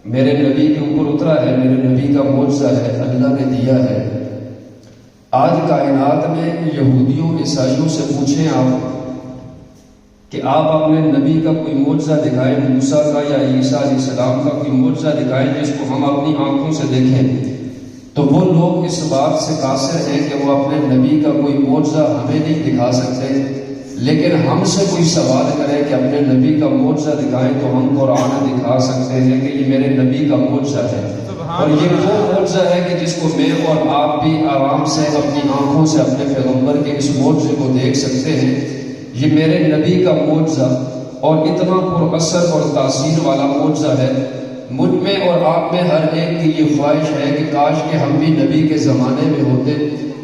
میرے نبی کے اوپر اترا ہے، میرے نبی کا معجزہ ہے، اللہ نے دیا ہے۔ آج کائنات میں یہودیوں عیسائیوں سے پوچھیں آپ کہ آپ اپنے نبی کا کوئی معجزہ دکھائیں، موسیٰ کا یا عیسیٰ علیہ السلام کا کوئی معجزہ دکھائیں جس کو ہم اپنی آنکھوں سے دیکھیں، تو وہ لوگ اس بات سے قاصر ہیں کہ وہ اپنے نبی کا کوئی معجزہ ہمیں نہیں دکھا سکتے۔ لیکن ہم سے کوئی سوال کرے کہ اپنے نبی کا معجزہ دکھائیں تو ہم قرآن دکھا سکتے ہیں کہ یہ میرے نبی کا معجزہ ہے۔ اور یہ وہ معجزہ ہے کہ جس کو میں اور آپ بھی آرام سے اپنی آنکھوں سے اپنے پیغمبر کے اس معجزے کو دیکھ سکتے ہیں۔ یہ میرے نبی کا معجزہ اور اتنا پر اثر اور تاثیر والا معجزہ ہے۔ مجھ میں اور آپ میں ہر ایک کی یہ خواہش ہے کہ کاش کہ ہم بھی نبی کے زمانے میں ہوتے۔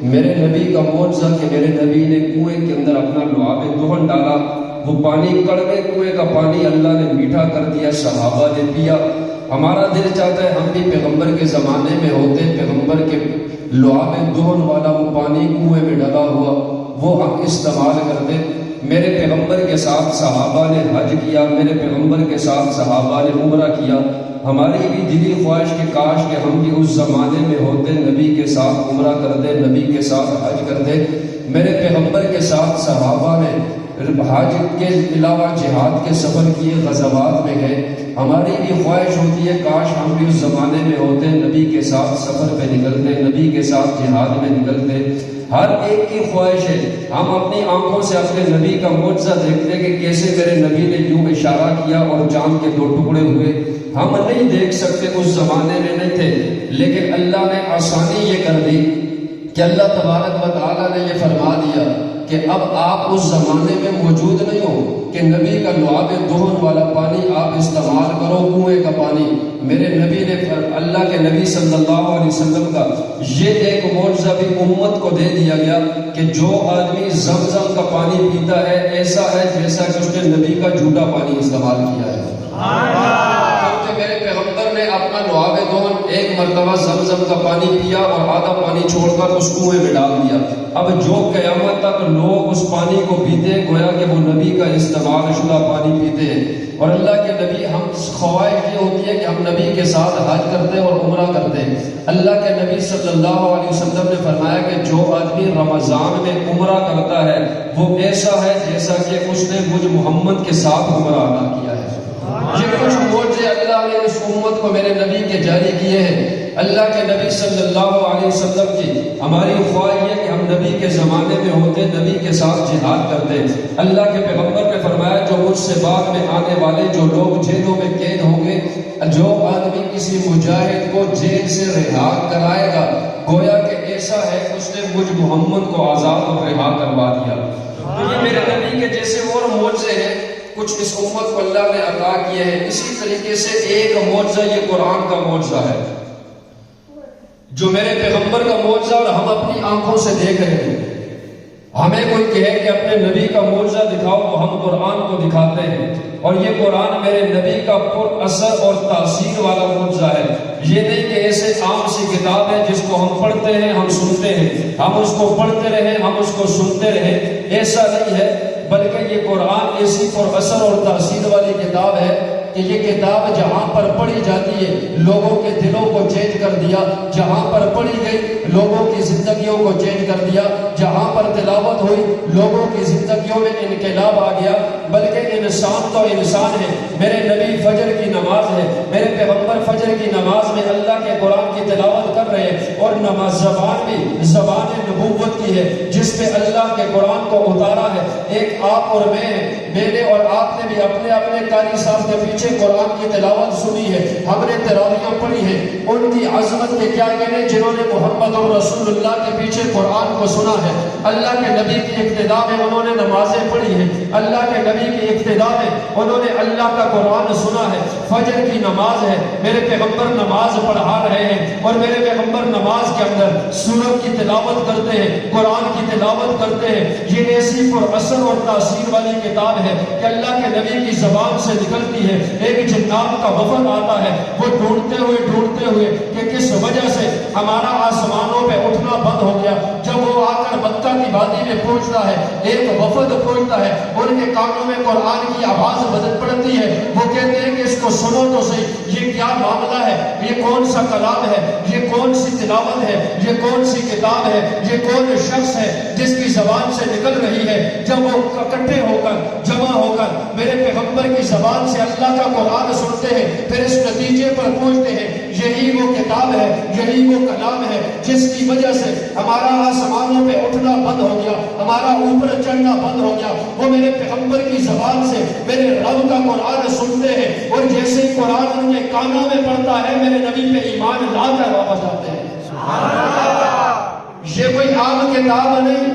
میرے نبی کا معجزہ کہ میرے نبی نے کنویں کے اندر اپنا لعاب دہن ڈالا، وہ پانی کڑوے کنویں کا پانی اللہ نے میٹھا کر دیا، صحابہ نے پیا۔ ہمارا دل چاہتا ہے ہم بھی پیغمبر کے زمانے میں ہوتے، پیغمبر کے لعاب دہن والا وہ پانی کنویں میں ڈلا ہوا وہ ہم استعمال کرتے۔ میرے پیغمبر کے ساتھ صحابہ نے حج کیا، میرے پیغمبر کے ساتھ صحابہ نے عمرہ کیا۔ ہماری بھی دلی خواہش کہ کاش کہ ہم بھی اس زمانے میں ہوتے، نبی کے ساتھ عمرہ کرتے، نبی کے ساتھ حج کرتے۔ میرے پیغمبر کے ساتھ صحابہ نے حج کے علاوہ جہاد کے سفر کیے، غزوات میں گئے۔ ہماری بھی خواہش ہوتی ہے کاش ہم بھی اس زمانے میں ہوتے، نبی کے ساتھ سفر پہ نکلتے، نبی کے ساتھ جہاد میں نکلتے۔ ہر ایک کی خواہش ہے ہم اپنی آنکھوں سے اپنے نبی کا معجزہ دیکھتے کہ کیسے میرے نبی نے یوں اشارہ کیا اور چاند کے 2 ٹکڑے ہوئے۔ ہم نہیں دیکھ سکتے، اس زمانے میں نہیں تھے، لیکن اللہ نے آسانی یہ کر دی کہ اللہ تبارک و تعالیٰ نے یہ فرما دیا کہ اب آپ اس زمانے میں موجود نہیں ہو کہ نبی کا لعاب دہن والا پانی آپ استعمال کرو، کنویں کا پانی۔ میرے نبی نے اللہ کے نبی صلی اللہ علیہ وسلم کا یہ ایک معجزہ بھی امت کو دے دیا گیا کہ جو آدمی زمزم کا پانی پیتا ہے ایسا ہے جیسا کہ اس نے نبی کا جھوٹا پانی استعمال کیا ہے۔ کیونکہ میرے پیغمبر نے اپنا لعاب دہن ایک مرتبہ زمزم کا پانی پیا اور آدھا پانی چھوڑ کر اس کنویں میں ڈال دیا۔ اب جو قیامت تک لوگ اس پانی کو پیتے ہیں گویا کہ وہ نبی کا استعمال شدہ پانی پیتے ہیں۔ اور اللہ کے نبی، ہم خواہش یہ ہوتی ہے کہ ہم نبی کے ساتھ حج کرتے اور عمرہ کرتے۔ اللہ کے نبی صلی اللہ علیہ وسلم نے فرمایا کہ جو آدمی رمضان میں عمرہ کرتا ہے وہ ایسا ہے جیسا کہ اس نے مجھ محمد کے ساتھ عمرہ ادا کیا ہے۔ یہ کچھ معجزے اللہ نے اس امت کو میرے نبی کے جاری کیے ہیں۔ اللہ کے نبی صلی اللہ علیہ وسلم کی ہماری خواہش ہے کہ ہم نبی کے زمانے میں ہوتے، نبی کے ساتھ جہاد کرتے۔ اللہ کے پیغمبر نے فرمایا جو مجھ سے بعد میں آنے والے جو لوگ جیلوں میں قید ہوں گے، جو آدمی کسی مجاہد کو جیل سے رہا کرائے گا گویا کہ ایسا ہے اس نے مجھ محمد کو آزاد اور رہا کروا دیا۔ تو یہ میرے نبی کے جیسے اور معجزے ہیں کچھ اس امت کو اللہ نے عطا کیے ہیں۔ اسی طریقے سے ایک معجزہ یہ قرآن کا معجزہ ہے جو میرے پیغمبر کا معجزہ اور ہم اپنی آنکھوں سے دیکھ رہے ہیں۔ ہمیں کوئی کہے کہ اپنے نبی کا معجزہ دکھاؤ تو ہم قرآن کو دکھاتے ہیں، اور یہ قرآن میرے نبی کا پر اثر اور تاثیر والا معجزہ ہے۔ یہ نہیں کہ ایسے عام سی کتاب ہے جس کو ہم پڑھتے ہیں، ہم سنتے ہیں، ہم اس کو پڑھتے رہیں، ہم اس کو سنتے رہیں، ایسا نہیں ہے، بلکہ یہ قرآن ایسی پر اثر اور تاثیر والی کتاب ہے کہ یہ کتاب جہاں پر پڑھی جاتی ہے لوگوں کے دلوں کو چینج کر دیا، جہاں پر پڑھی گئی لوگوں کی زندگیوں کو چینج کر دیا، جہاں پر تلاوت ہوئی لوگوں کی زندگیوں میں انقلاب آ گیا۔ بلکہ انسان تو انسان ہے، میرے نبی فجر کی نماز ہے، میرے پیغمبر فجر کی نماز میں اللہ کے قرآن کی تلاوت کر رہے ہیں، اور نماز زبان بھی زبان نبوت کی ہے جس پہ اللہ کے قرآن کو اتارا ہے۔ ایک آپ اور میں نے اور آپ نے بھی اپنے اپنے قاری صاحب کے پیچھے قرآن کی تلاوت سنی ہے، ہم نے تراویح پڑھی ہے۔ ان کی عظمت کے کیا کہنے جنہوں نے محمد رسول اللہ کے پیچھے قرآن کو سنا ہے۔ اللہ کے نبی کی اقتداء میں انہوں نے نمازیں پڑھی ہیں، اللہ کے نبی کی اقتداء میں انہوں نے اللہ کا قرآن سنا ہے۔ فجر کی نماز ہے، میرے پیغمبر نماز پڑھا رہے ہیں، اور میرے پیغمبر نماز کے اندر سورت کی تلاوت کرتے ہیں، قرآن کی تلاوت کرتے ہیں۔ یہ ایسی پر اثر اور تاثیر والی کتاب ہے کہ اللہ کے نبی کی زبان سے نکلتی ہے۔ ایک جنات کا وفد آتا ہے، وہ ڈھونڈتے ہوئے کہ کس وجہ سے ہمارا آسمانوں پہ اٹھنا بند ہو گیا۔ جب وہ آ کر مکہ کی وادی میں پہنچتا ہے، ایک وفد پہنچتا ہے، ان کے کانوں میں قرآن کی آواز بجن پڑتی ہے، وہ کہتے ہیں کہ اس کو سنو تو صحیح، یہ کیا معاملہ ہے، یہ کون سا کلام ہے، یہ کون سی تلاوت ہے، یہ کون سی کتاب ہے، یہ کون شخص ہے جس کی زبان سے نکل رہی ہے۔ جب وہ اکٹھے ہو کر جمع ہو کر میرے پیغمبر کی زبان سے اللہ کا قرآن سنتے ہیں، پھر اس نتیجے پر پہنچتے ہیں یہی وہ کتاب ہے، یہی وہ کلام ہے جس کی وجہ سے ہمارا آسمانوں پہ اٹھنا بند ہو گیا، ہمارا اوپر چڑھنا بند ہو گیا۔ وہ میرے پیغمبر کی زبان سے میرے رب کا قرآن سنتے ہیں، اور جیسے ہی قرآن ان کے کانوں میں پڑتا ہے میرے نبی پہ ایمان لا کر واپس آتے ہیں۔ یہ کوئی عام کتاب نہیں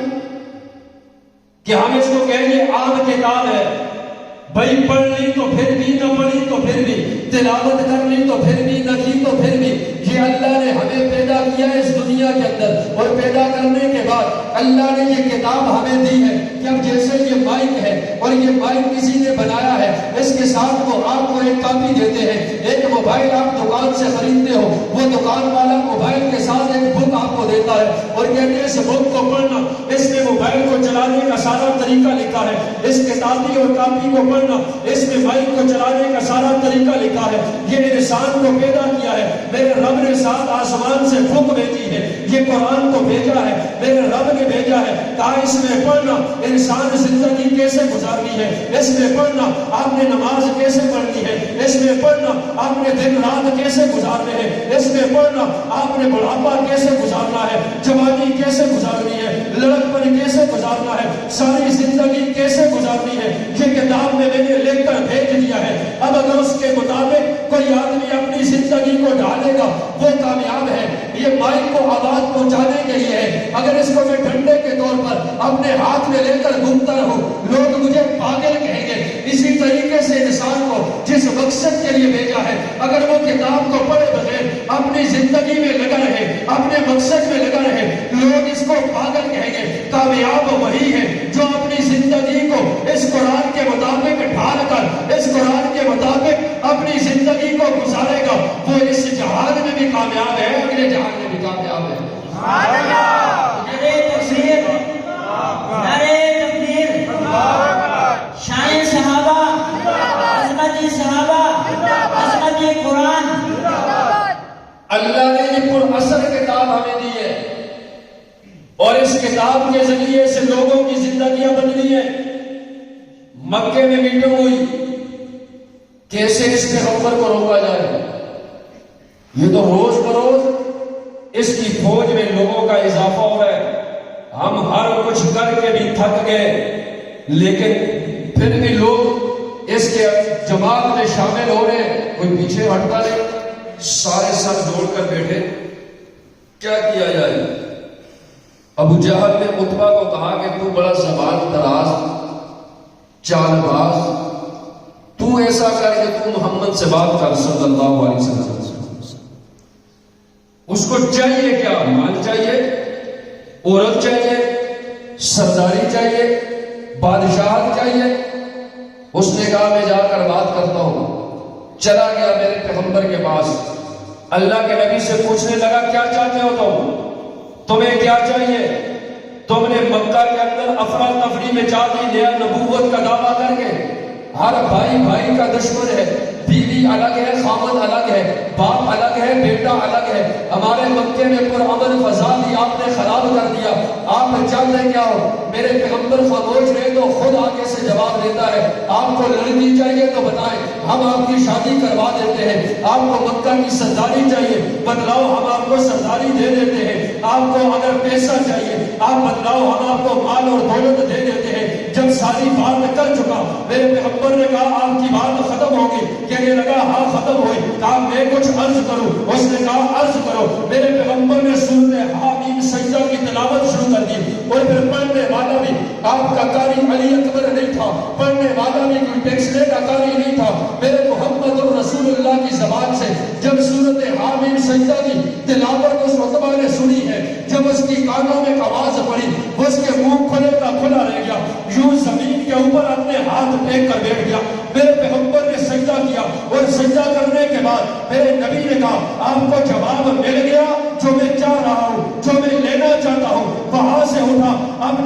کہ ہم اس کو کہیں گے عام کتاب ہے، بھائی پڑھ لی تو پھر بھی، نہ پڑھی تو پھر بھی، تلاوت کر لی تو پھر بھی، نہ کی تو پھر بھی۔ یہ اللہ نے ہمیں پیدا کیا ہے اس دنیا کے اندر، اور پیدا کرنے کے بعد اللہ نے یہ کتاب ہمیں دی ہے کہ اب جیسے یہ مائک ہے، اور یہ مائک کسی نے بنایا ہے، اس کے ساتھ وہ آپ کو ایک کاپی دیتے ہیں۔ ایک موبائل آپ دکان سے خریدتے ہو، وہ دکان والا موبائل کے ساتھ ایک بک آپ کو دیتا ہے، اور کہتے ہیں اس بک کو پڑھنا، اس میں موبائل کو چلانے کا سارا طریقہ لکھا ہے، اس کتابی اور کاپی کو پڑھنا، اس میں مائک کو چلانے کا سارا طریقہ لکھا ہے۔ یہ انسان کو پیدا کیا ہے، میرے رب نے ساتھ آسمان سے بک بھیجی ہے، یہ قرآن کو بھیجا ہے، میرے رب نے بھیجا ہے، کہا اس میں پڑھنا انسان زندگی کیسے گزارنی ہے، اس میں پڑھنا آپ نے نماز کیسے پڑھنی ہے، اس میں پڑھنا آپ نے دن رات کیسے گزارنے ہیں، اس میں پڑھنا آپ نے بڑھاپا کیسے گزارنا ہے، جوانی کیسے گزارنی ہے، لڑکپن کیسے گزارنا ہے، ساری زندگی کیسے گزارنی ہے، یہ کتاب میں نے لکھ کر بھیج دیا ہے۔ اب اگر اس کے مطابق کوئی آدمی اپنی زندگی کو ڈالے گا وہ کامیاب ہے۔ یہ مائک کو آواز پہنچانے کے لیے ہے، اگر اس کو میں ڈنڈے کے طور پر اپنے ہاتھ میں لے کر گھومتا رہوں لوگ مجھے پاگل کہیں گے۔ اسی طریقے سے انسان کو جس مقصد کے لیے بھیجا ہے، اگر وہ کتاب کو پڑھے بغیر اپنی زندگی میں لگا رہے، اپنے مقصد میں لگا رہے، لوگ اس کو پاگل کہیں گے۔ کامیاب وہی ہے جو اپنی زندگی کو اس قرآن کے مطابق ڈھال کر، اس قرآن کے مطابق اپنی زندگی کو گزارے گا، وہ اس جہان میں بھی کامیاب ہے، اگلے جہان میں بھی کامیاب ہے۔ نعرہ تکبیر، نعرہ تکبیر، شان صحابہ، عظمت صحابہ، عظمت قرآن۔ اللہ نے یہ پر اثر کتاب ہمیں دی ہے، اور اس کتاب کے ذریعے سے لوگوں کی زندگیاں بدلی ہیں۔ مکے میں میٹنگ ہوئی کیسے اس پیغمبر کو روکا جائے، یہ تو روز بروز اس کی فوج میں لوگوں کا اضافہ ہوا ہے، ہم ہر کچھ کر کے بھی تھک گئے، لیکن پھر بھی لوگ اس کے جماعت میں شامل ہو رہے ہیں، کوئی پیچھے ہٹتا نہیں، سارے سر جوڑ کر بیٹھے، کیا کیا جائے؟ ابو جہل نے عتبہ کو کہا کہ تو بڑا زبان دراز، چال باز، تو ایسا کر کہ تو محمد سے بات کر صلی اللہ علیہ وسلم۔ اس کو چاہیے کیا؟ مال چاہیے، عورت چاہیے، سرداری چاہیے، بادشاہت چاہیے۔ اس نے کہا میں جا کر بات کرتا ہوں۔ چلا گیا میرے پیغمبر کے پاس، اللہ کے نبی سے پوچھنے لگا کیا چاہتے ہو تمہیں کیا چاہیے؟ تم نے مکہ کے اندر افراتفری میں چال دی، نیا نبوت کا دعویٰ کر کے، ہر بھائی بھائی کا دشمن ہے، بیوی الگ ہے، خامد الگ ہے، باپ الگ ہے، بیٹا الگ ہے۔ ہمارے مکے میں پرامن فضا بھی آپ نے خراب کر دیا، آپ چاہتے کیا ہو؟ میرے پیغمبر خاموش رہے تو خود آگے سے جواب دیتا ہے، آپ کو لڑکی چاہیے تو بتائیں، ہم آپ کی شادی کروا دیتے ہیں۔ آپ کو مکہ کی سرداری چاہیے، بتلاؤ ہم آپ کو سرداری دے دیتے ہیں۔ آپ کو اگر پیسہ چاہیے آپ بتلاؤ، ہم آپ کو مال اور دولت دے دیتے ہیں۔ جب ساری بات کر چکا میرے پیغمبر نے کہا آپ کی بات ختم ہوگی؟ کہنے لگا ہاں ختم ہوئی۔ کہا میں کچھ عرض کروں؟ اس نے کہا عرض کرو۔ میرے پیغمبر نے سورۃ حامیم سجدہ کی تلاوت شروع کر دی، اور پھر پڑھنے والا بھی آپ کا قاری علی اکبر نہیں تھا، پڑھنے والا بھی کوئی ٹیکسٹے کا قاری نہیں تھا۔ میرے محمد رسول اللہ کی زبان سے جب سورۃ حامیم سجدہ کی تلاوت اس عتبہ نے سنی ہے، جب اس کی کانوں میں آواز پڑی، وہ اس کے منہ کھلے کا کھلا رہ گیا، یوں زمین کے اوپر اپنے ہاتھ پھینک کر بیٹھ گیا۔ میرے پیغمبر نے سجدہ کیا، اور سجدہ کرنے کے بعد میرے نبی نے کہا آپ کو جواب مل گیا جو میں چاہ رہا ہوں، جو میں لینا چاہتا ہوں۔ وہاں سے اٹھا، اپنے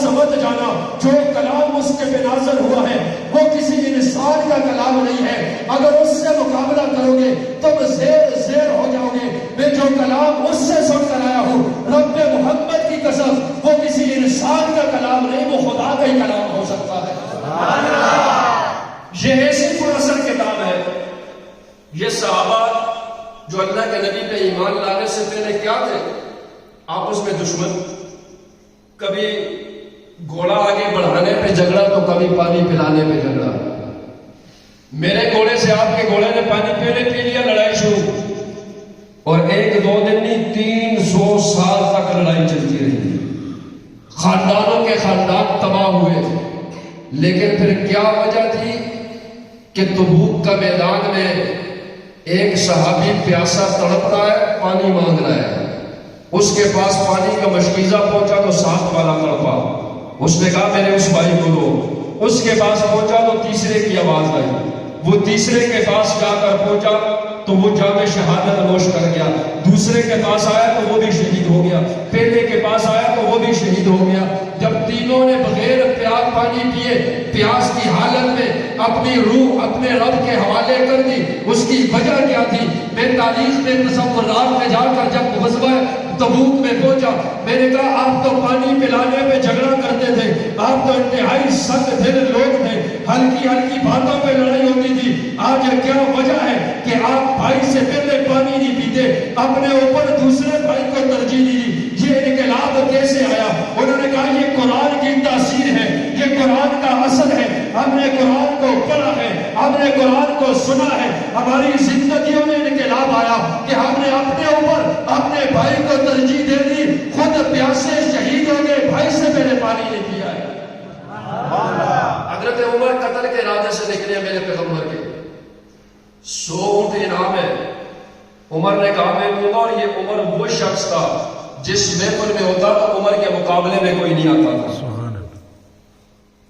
ایسا مت جانا جو کلام اس کے پہ نازل ہوا ہے وہ کسی انسان کا کلام نہیں ہے. اگر اس سے مقابلہ کرو گے تم زیر ہو جاؤ گے. میں جو کلام اس سے سن کر آیا ہوں رب محمد کی قسم وہ کسی انسان کا کلام نہیں، وہ خدا کا ہی کلام ہو سکتا ہے. یہ ایسی پر اثر کتاب ہے. یہ صحابہ جو اللہ کے نبی پہ ایمان لانے سے پہلے کیا تھے؟ آپس میں دشمن، کبھی گھوڑا آگے بڑھانے پہ جھگڑا تو کبھی پانی پلانے پہ جھگڑا. میرے گھوڑے سے آپ کے گھوڑے نے پانی پہلے پی لیا، لڑائی شروع. اور 1-2 دن نہیں 300 سال تک لڑائی چلتی رہی. خاندانوں کے خاندان تباہ ہوئے. لیکن پھر کیا وجہ تھی کہ تبوک کا میدان میں ایک صحابی پیاسا تڑپ رہا ہے، پانی مانگ رہا ہے. اس کے پاس پانی کا مشکیزہ پہنچا تو ساتھ والا تڑپا. اس نے کہا میرے اس بھائی کو دو. اس کے پاس پہنچا تو تیسرے کی آواز آئی. وہ تیسرے کے پاس جا کر پہنچا تو وہ جام شہادت نوش کر گیا. دوسرے کے پاس آیا تو وہ بھی شہید ہو گیا. پہلے کے پاس آیا تو وہ بھی شہید ہو گیا. جب تینوں نے بغیر پیاس پانی پیے پیاس کی حالت میں اپنی روح اپنے رب کے حوالے کر دی. اس کی وجہ کیا تھی؟ میں تاریخ میں تصورات میں جا کر جب غزوہ تبوک میں پہنچا میں نے کہا آپ تو پانی پلانے پہ جھگڑا کرتے تھے، آپ تو انتہائی سخت دل لوگ تھے، ہلکی ہلکی باتوں پہ لڑائی ہوتی تھی. آج کیا وجہ ہے کہ آپ بھائی سے پہلے پانی نہیں پیتے، اپنے اوپر دوسرے بھائی کو ترجیح دی؟ یہ انقلاب کیسے آیا؟ انہوں نے کہا یہ قرآن کی تاثیر ہے، یہ قرآن کا اثر ہے. ہم نے قرآن کو پڑھا ہے، ہم نے قرآن کو سنا ہے، ہماری زندگیوں میں انقلاب آیا کہ ہم نے اپنے اوپر اپنے بھائی کو ترجیح دے دی. خود پیاسے شہید ہو گئے، بھائی سے پہلے پانی نہیں پیا ہے. حضرت عمر قتل کے ارادے سے نکلے میرے پیغمبر کے. 100 اونٹ انعام ہے. عمر نے کہا میں دوں گا. اور یہ عمر وہ شخص تھا جس محفل میں ہوتا تو عمر کے مقابلے میں کوئی نہیں آتا تھا.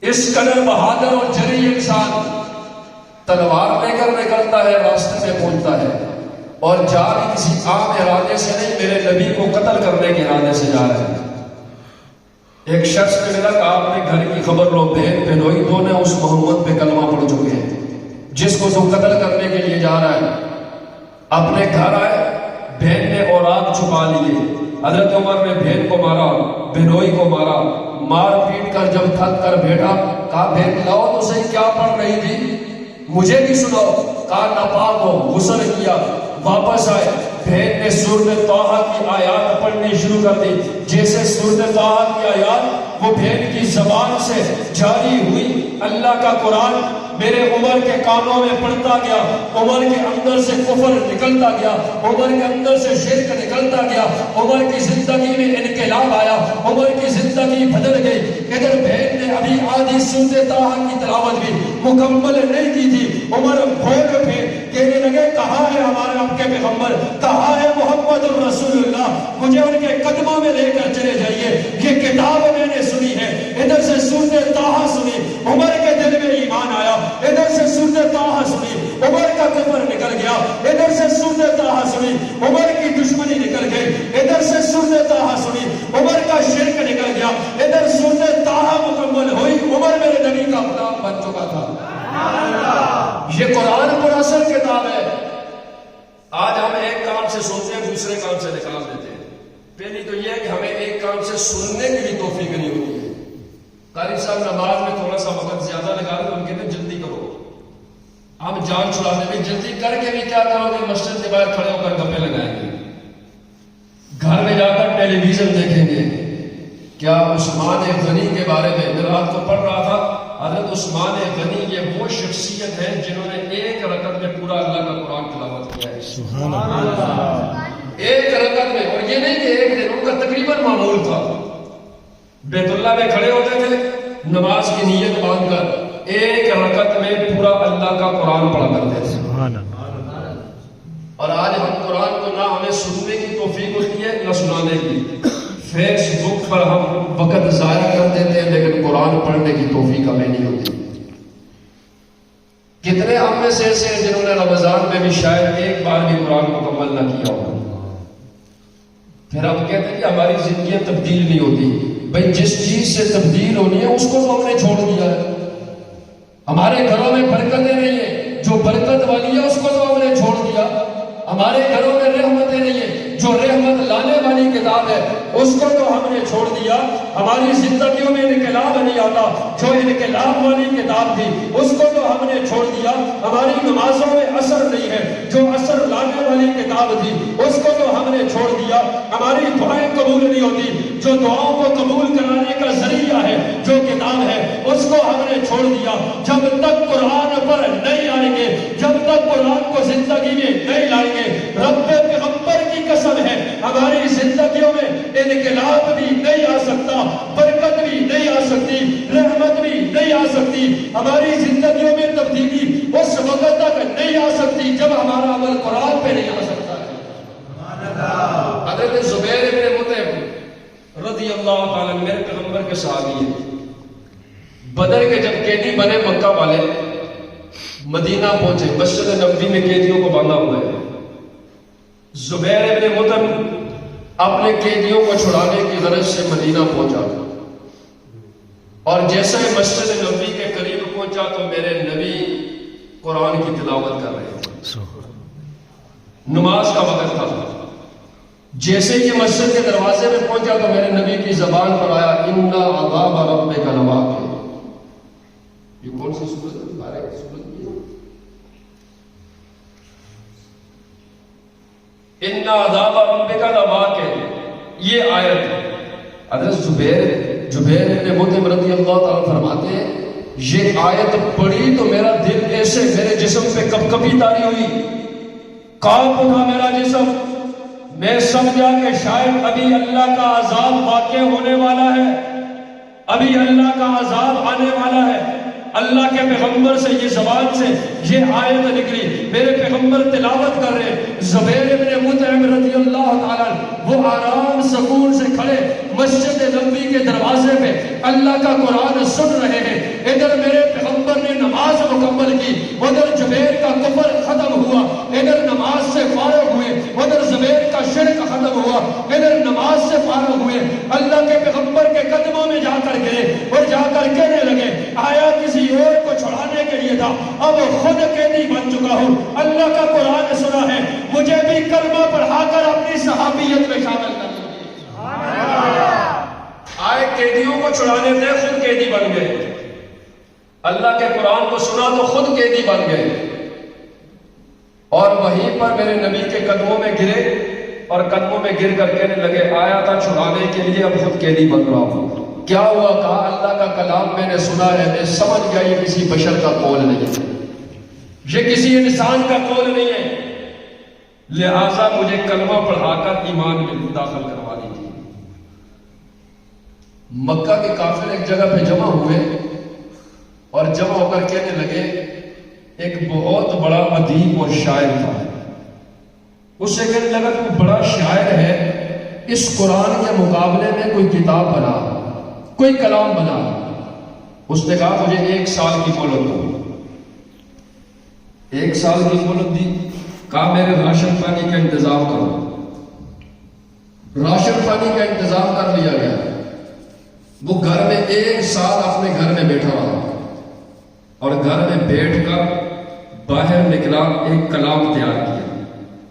اس قدر بہادر اور جری انسان تلوار لے کر نکلتا ہے، راستے میں پہنچتا ہے اور جا بھی کسی عام ارادے سے نہیں، میرے نبی کو قتل کرنے کے ارادے سے جا رہے ہیں. ایک شخص نے ملا کہ آپ نے گھر کی خبر لو، بہن بہنوئی دونوں اس محمد پہ کلمہ پڑھ چکے ہیں جس کو تو قتل کرنے کے لیے جا رہا ہے. اپنے گھر آئے، بہن نے اوراق چھپا لیے. حضرت عمر نے بہن کو مارا، بہنوئی کو مارا. مار پیٹ کر جب تھک کر بیٹھا کہا بہن لاؤ تو صحیح کیا پڑھ رہی تھی، مجھے بھی سناؤ. کہا ناپاک ہو. غسل کیا، واپس آئے. بہن نے سورۃ طٰہٰ کی آیات پڑھنی شروع کر دی. جیسے سورۃ طٰہٰ کی آیات وہ بہن کی زبان سے جاری ہوئی، اللہ کا قرآن میرے عمر کے کانوں میں پڑتا گیا. عمر کے اندر سے کفر نکلتا گیا، عمر کے اندر سے شرک نکلتا گیا. عمر کی زندگی میں انقلاب آیا، عمر کی زندگی بدل گئی. ادھر بہن نے ابھی آدھی سورۃ طٰہٰ کی تلاوت بھی مکمل نہیں کی تھی. عمر بھول اٹھے، کہنے لگے کہاں ہے ہمارے آپ کے پیغمبر، کہاں ہے محمد الرسول اللہ، مجھے ان کے قدموں میں لے کر چلے جائیے. یہ کتاب میں نے سنی ہے. ادھر سے سورۃ طٰہٰ سنی، عمر کے دل میں ایمان آیا. ادھر سے سورۃ طٰہٰ سنی، عمر کا کفر نکل گیا. ادھر سے سورۃ طٰہٰ سنی، عمر کی دشمنی نکل گئی. ادھر سے سورۃ طٰہٰ سنی، عمر کا شرک نکل گیا. ادھر سورۃ طٰہٰ مکمل ہوئی، عمر میرے نبی کا غلام بن چکا تھا. یہ قرآن پر اثر کتاب ہے. آج ہم ایک کام سے سنتے ہیں، دوسرے کام سے نکال دیتے ہیں. پہلی تو یہ ہے کہ ہمیں ایک کام سے سننے کی بھی توفیق نہیں ہوتی ہے. قاری صاحب نماز میں تھوڑا سا وقت زیادہ لگا رہے تو ان کہتے ہیں جلدی کرو. ہم جان چھڑانے میں جلدی کر کے بھی کیا کرو گے؟ مسجد کے باہر کھڑے ہو کر گپے لگائیں گے، گھر میں جا کر ٹیلی ویژن دیکھیں گے. کیا عثمان غنی کے بارے میں میں رات کو پڑھ رہا تھا. حضرت عثمان غنی یہ وہ شخصیت ہے جنہوں نے ایک رکعت میں پورا اللہ کا قرآن تلاوت کیا ہے. سبحان اللہ. ایک رکعت میں. اور یہ نہیں کہ ایک دن، ان کا تقریباً معمول تھا. بیت اللہ میں کھڑے ہوتے تھے نماز کی نیت باندھ کر، ایک رکعت میں پورا اللہ کا قرآن پڑھا کرتے تھے. اور آج ہم قرآن کو نہ ہمیں سننے کی توفیق ہوتی ہے نہ سنانے کی. فیس بک پر ہم وقت ضائع کر دیتے ہیں لیکن قرآن پڑھنے کی توفیق ہمیں نہیں ہوتی. کتنے ہم میں سے ایسے ہیں جنہوں نے رمضان میں بھی شاید ایک بار بھی قرآن مکمل نہ کیا ہوگا. پھر ہم کہتے ہیں کہ ہماری زندگیاں تبدیل نہیں ہوتی. بھئی جس چیز سے تبدیل ہونی ہے اس کو تو ہم نے چھوڑ دیا ہے. ہمارے گھروں میں برکتیں نہیں ہیں، جو برکت والی ہے اس کو تو ہم نے چھوڑ دیا. ہمارے گھروں میں رحمتیں نہیں ہیں، جو رحمت لانے والی کتاب ہے اس کو تو ہم نے چھوڑ دیا. ہماری زندگیوں میں انقلاب نہیں آتا، جو انقلاب والی کتاب تھی اس کو تو ہم نے چھوڑ دیا. ہماری نمازوں میں اثر نہیں ہے، جو اثر لانے والی کتاب تھی اس کو تو ہم نے چھوڑ دیا. ہماری دعائیں قبول نہیں ہوتی، جو دعاؤں کو قبول کرانے کا ذریعہ ہے جو کتاب ہے اس کو ہم نے چھوڑ دیا. جب تک قرآن پر نہیں آئیں گے، جب تک قرآن کو زندگی میں نہیں لائیں گے، رب پیغمبر کی قسم ہے ہماری زندگیوں میں انقلاب بھی نہیں آ سکتا، برکت بھی نہیں آ سکتی، رحمت بھی نہیں آ سکتی. ہماری زندگیوں میں تبدیلی اس وقت تک نہیں آ سکتی جب ہمارا عمل قرآن پہ نہیں آ سکتا ہے. حضرت زبیر بن مطعم رضی اللہ تعالیٰ میرے پیغمبر کے صحابی ہیں. بدر کے جب قیدی بنے مکہ والے، مدینہ پہنچے، مسجد نبوی میں قیدیوں کو باندھا ہوا ہے. زبیر بن مطعم اپنے قیدیوں کو چھڑانے کی غرض سے مدینہ پہنچا، اور جیسے ہی مسجد نبوی کے قریب پہنچا تو میرے نبی قرآن کی تلاوت کر رہے تھے، نماز کا وقت تھا. جیسے یہ مسجد کے دروازے میں پہنچا تو میرے نبی کی زبان پر آیا اِنَّ عَذَابَ رَبِّكَ لَوَاقِعٌ. یہ کون سی سورت ہے؟ بارے کی سورت ہے. اِنَّ عَذَابَ رَبِّكَ لَوَاقِعٌ، یہ آیت ہے. حضرت زبیر بن مطعم رضی اللہ تعالیٰ فرماتے ہیں یہ آیت پڑھی تو میرا دل ایسے میرے جسم پہ کپکپی طاری ہوئی، کانپ اٹھا میرا جسم. میں سمجھا کہ شاید ابھی اللہ کا عذاب واقع ہونے والا ہے، ابھی اللہ کا عذاب آنے والا ہے. اللہ کے پیغمبر سے یہ زبان سے یہ آیت نکلی، میرے پیغمبر تلاوت کر رہے. زبیر بن مطعم رضی اللہ تعالیٰ وہ آرام سکون سے کھڑے مسجد نبوی کے دروازے پہ اللہ کا قرآن سن رہے ہیں. ادھر میرے پیغمبر نے نماز مکمل کی، ادھر زبیر کا کفر ختم ہوا، ادھر نماز سے فارغ ہوئے، ادھر زبیر کا شرک ختم ہوا، ادھر نماز سے فارغ ہوئے. اللہ کے پیغمبر کے قدموں میں جا کر گرے اور جا کر کہنے لگے آیا کسی اور کو چھڑانے کے لیے تھا، اب خود قیدی بن چکا ہوں. اللہ کا قرآن سنا ہے، مجھے بھی کلمہ پڑھا کر اپنی صحابیت میں شامل کر لیا. آئے قیدیوں کو چھڑانے تھے، خود قیدی بن گئے. اللہ کے قرآن کو سنا تو خود قیدی بن گئے، اور وہیں پر میرے نبی کے قدموں میں گرے اور قدموں میں گر کر کہنے لگے آیا تھا چھڑانے کے لیے، اب خود قیدی بن رہا ہوں. کیا ہوا؟ کہا اللہ کا کلام میں نے سنا ہے، میں سمجھ گیا یہ کسی بشر کا قول نہیں ہے، یہ کسی انسان کا قول نہیں ہے، لہذا مجھے کلمہ پڑھا کر ایمان میں داخل کروا دیجیے. مکہ کے کافر ایک جگہ پہ جمع ہوئے اور جمع ہو کر کہنے لگے ایک بہت بڑا ادیب اور شاعر تھا، اس سے کہنے لگا تو بڑا شاعر ہے، اس قرآن کے مقابلے میں کوئی کتاب بنا، کوئی کلام بنا. اس نے کہا مجھے 1 سال کی مہلت دو. 1 سال کی مہلت دی. کہا میرے راشن پانی کا انتظام کرو. راشن پانی کا انتظام کر لیا گیا. وہ گھر میں 1 سال اپنے گھر میں بیٹھا رہا اور گھر میں بیٹھ کر باہر نکلا، ایک کلام تیار کیا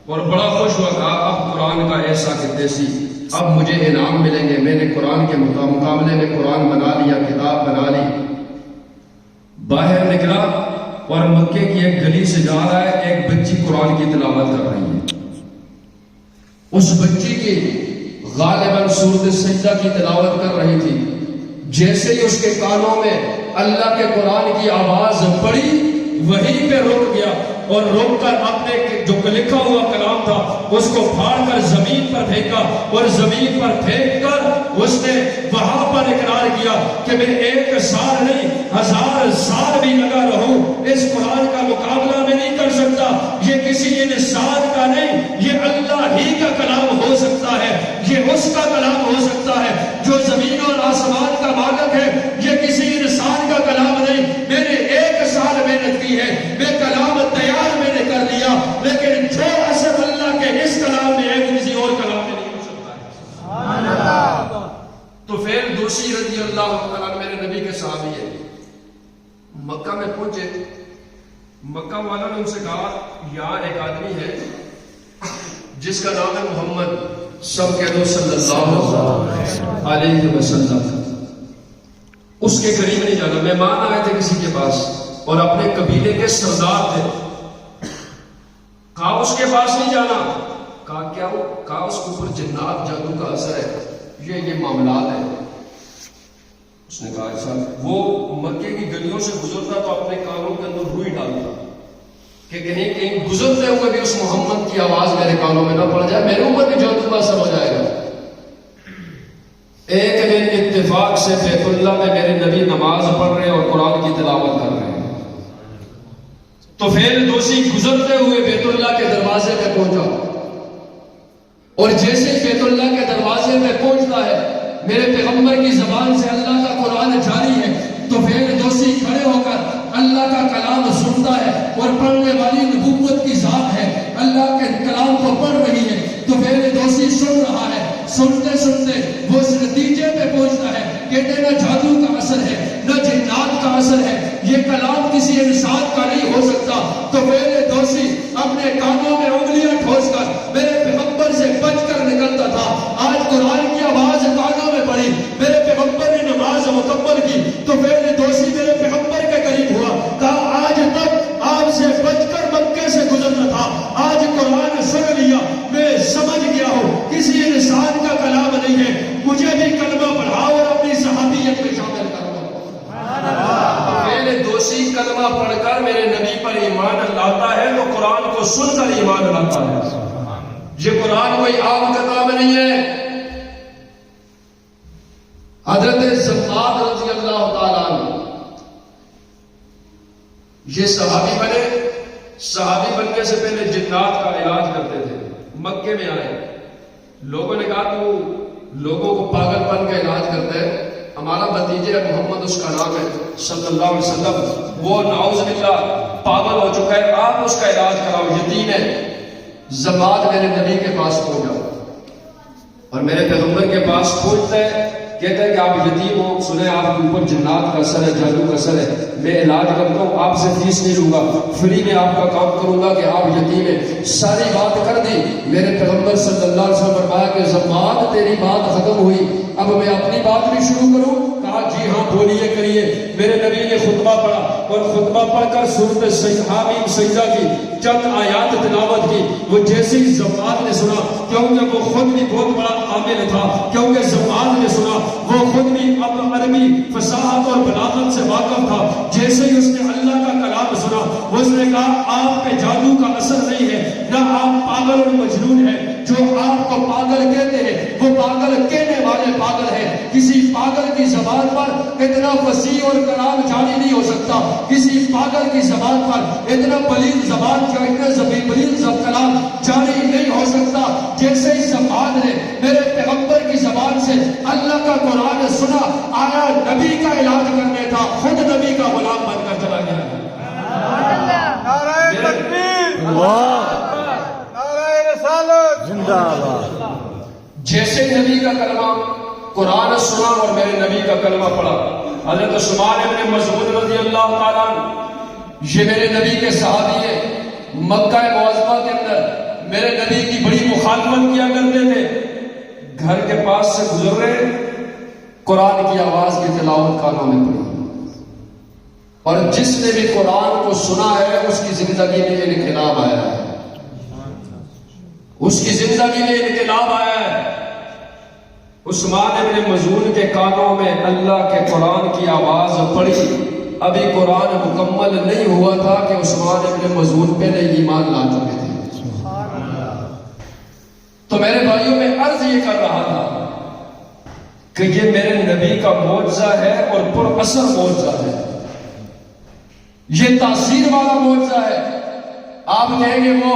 اور بڑا خوش ہوا. کہا اب قرآن کا ایسا کہ تیسی، اب مجھے انعام ملیں گے. میں نے قرآن کے مقابلے میں قرآن بنا لیا، کتاب بنا لی. باہر نکلا اور مکے کی ایک گلی سے جا رہا ہے، ایک بچی قرآن کی تلاوت کر رہی ہے. اس بچی کی غالباً سورۃ سجدہ کی تلاوت کر رہی تھی. جیسے ہی اس کے کانوں میں اللہ کے قرآن کی آواز پڑی، وہیں پہ رک گیا اور رک کر اپنے جو لکھا ہوا کلام تھا اس کو پھاڑ کر زمین پر پھینکا، اور زمین پر پھینک کر اس نے وہاں پر اقرار کیا کہ میں 1 سال نہیں 1000 سال بھی لگا رہوں اس قرآن کا مقابلہ میں نہیں کر سکتا. یہ کسی انسان کا نہیں، یہ اللہ ہی کا کلام ہو سکتا ہے، یہ اس کا کلام ہو سکتا ہے جو زمین اور آسمان کا مالک ہے. یہ کسی انسان کا کلام نہیں. میں نے 1 سال محنت کی ہے، میں کلام تیار میں نے کر لیا، لیکن جو اثر اللہ کے اس کلام میں ہے وہ کسی اور کلام میں نہیں ہو سکتا ہے. تو پھر دوسری مکہ میں پہنچے، مکہ والوں نے ان سے کہا یہاں ایک آدمی ہے جس کا نام ہے محمد، سب کہہ دو صلی اللہ علیہ وسلم، اس کے قریب نہیں جانا۔ مہمان آئے تھے کسی کے پاس اور اپنے قبیلے کے سردار تھے، کہا اس کے پاس نہیں جانا۔ کہا کیا ہو؟ کہا اس کے اوپر جنات جادو کا اثر ہے، یہ معاملات ہے۔ اس نے کہا ایسا؟ وہ مکے کی گلیوں سے گزرتا تو اپنے کانوں کے اندر روئی ڈالتا کہ کہیں گزرتے ہوئے بھی اس محمد کی آواز میرے کانوں میں نہ پڑ جائے، میرے اوپر بھی جادو کا اثر ہو جائے گا۔ ایک دن اتفاق سے بیت اللہ میں میرے نبی نماز پڑھ رہے ہیں اور قرآن کی تلاوت کر رہے ہیں، تو پھر دوسی گزرتے ہوئے بیت اللہ کے دروازے پہ پہنچا، اور جیسے بیت اللہ کے دروازے پہ پہنچتا ہے میرے پیغمبر کی زبان سے اللہ کا قرآن جاری ہے، تو پھر دوسی کھڑے ہو کر اللہ کا کلام سنتا ہے، اور پڑھنے والی نبوت کی ذات ہے، اللہ کے کلام کو پڑھ رہی ہے، تو پھر دوسی سن رہا ہے۔ سنتے سنتے وہ اس نتیجے پہ پہنچتا ہے کہتے نہ جادو کا اثر ہے نہ جنات کا اثر ہے، یہ کلام کسی انسان کا نہیں ہو سکتا۔ تو میرے دوسی اپنے کانوں میں انگلیاں ٹھوس کر میرے پیغمبر سے بچ کر نکلتا تھا۔ آج قرآن کی آواز کانوں میں پڑی، میرے پیغمبر نے نماز مکمل کی، تو میرے دوسی میرے پیغمبر کے قریب ہوا، کہا آج تک آپ سے بچ کر مکے سے گزرنا تھا، آج قرآن سن لیا، میں سمجھ گیا ہوں کسی انسان کا کلام نہیں ہے، مجھے بھی کلمہ پڑھاؤ اور اپنی صحابیت میں شامل کرو۔ میرے دوسی کلمہ پڑھ کر میرے نبی پر ایمان لاتا ہے تو قرآن کو سن کر ایمان لاتا ہے۔ یہ قرآن کوئی عام کلام نہیں ہے۔ حضرت زماد رضی اللہ تعالیٰ عنہ یہ صحابی بنے، صحابی بننے سے پہلے جنات کا علاج کرتے تھے۔ مکے میں آئے، لوگوں نے کہا تو لوگوں کو پاگل پن کا علاج کرتا ہے، ہمارا بھتیجے محمد اس کا نام ہے صلی اللہ علیہ وسلم، وہ نعوذ باللہ پاگل ہو چکا ہے، آپ اس کا علاج کراؤ، یتیم ہے۔ زماد میرے نبی کے پاس پہنچا اور میرے پیغمبر کے پاس پہنچتا ہے، کہتا ہے کہ آپ یتیم ہو، سنیں آپ کے اوپر جنات کا اثر ہے، جادو کا اثر ہے، میں علاج کرتا ہوں، آپ سے فیس نہیں لوں گا، فری میں آپ کا کام کروں گا کہ آپ یتیم ہیں۔ ساری بات کر دی، میرے پیغمبر صلی اللہ علیہ وسلم فرمایا کہ زماد تیری بات ختم ہوئی، اب میں اپنی بات بھی شروع کروں؟ کہا جی ہاں بولیے کریے۔ میرے نبی نے خطبہ پڑھا اور خطبہ پڑھ کر سورۃ حامیم سجدہ کی، چند آیات تلاوت کی۔ وہ جیسے ہی زماد نے سنا، کیونکہ وہ خود بھی بہت بڑا عامل تھا، کیونکہ زماد نے سنا وہ خود بھی عربی فصاحت اور بلاغت سے واقف تھا، جیسے ہی اس نے اللہ کا کلام سنا اس نے کہا آپ پہ جادو کا اثر نہیں ہے، نہ آپ پاگل اور مجنون ہیں، جو آپ کو پاگل کہتے ہیں وہ پاگل کہنے والے پاگل ہیں۔ کسی پاگل کی زبان پر اتنا وسیع اور کلام جاری نہیں ہو سکتا، کسی پاگل کی زبان پر اتنا بلیغ زبان کا اتنا بلیغ کلام جاری نہیں ہو سکتا جیسے ہی زبان نے میرے پیغمبر کی زبان سے اللہ کا قرآن سنا، آیا نبی کا علاج کرنے تھا، خود نبی کا غلام بن کر چلا گیا۔ نعرہ تکبیر، نعرہ رسالت، زندہ باد۔ جیسے نبی کا کلمہ قرآن سنا اور میرے نبی کا کلمہ پڑھا، حضرت عثمان ابن مسعود رضی اللہ تعالیٰ عنہ یہ میرے نبی کے صحابی ہیں، مکہ معظمہ کے اندر میرے نبی کی بڑی مخالفت کیا کرتے تھے، گھر کے پاس سے گزر رہے قرآن کی آواز کی تلاوت کانوں میں پڑی، اور جس نے بھی قرآن کو سنا ہے اس کی زندگی میں انقلاب آیا ہے، اس کی زندگی میں انقلاب آیا ہے۔ عثمان ابن مظعون کے کانوں میں اللہ کے قرآن کی آواز پڑی، ابھی قرآن مکمل نہیں ہوا تھا کہ عثمان ابن مظعون پہلے ایمان لا چکے تھے۔ تو میرے بھائیوں میں عرض یہ کر رہا تھا کہ یہ میرے نبی کا معجزہ ہے اور پر اثر معجزہ ہے، یہ تاثیر والا معجزہ ہے۔ آپ کہیں گے وہ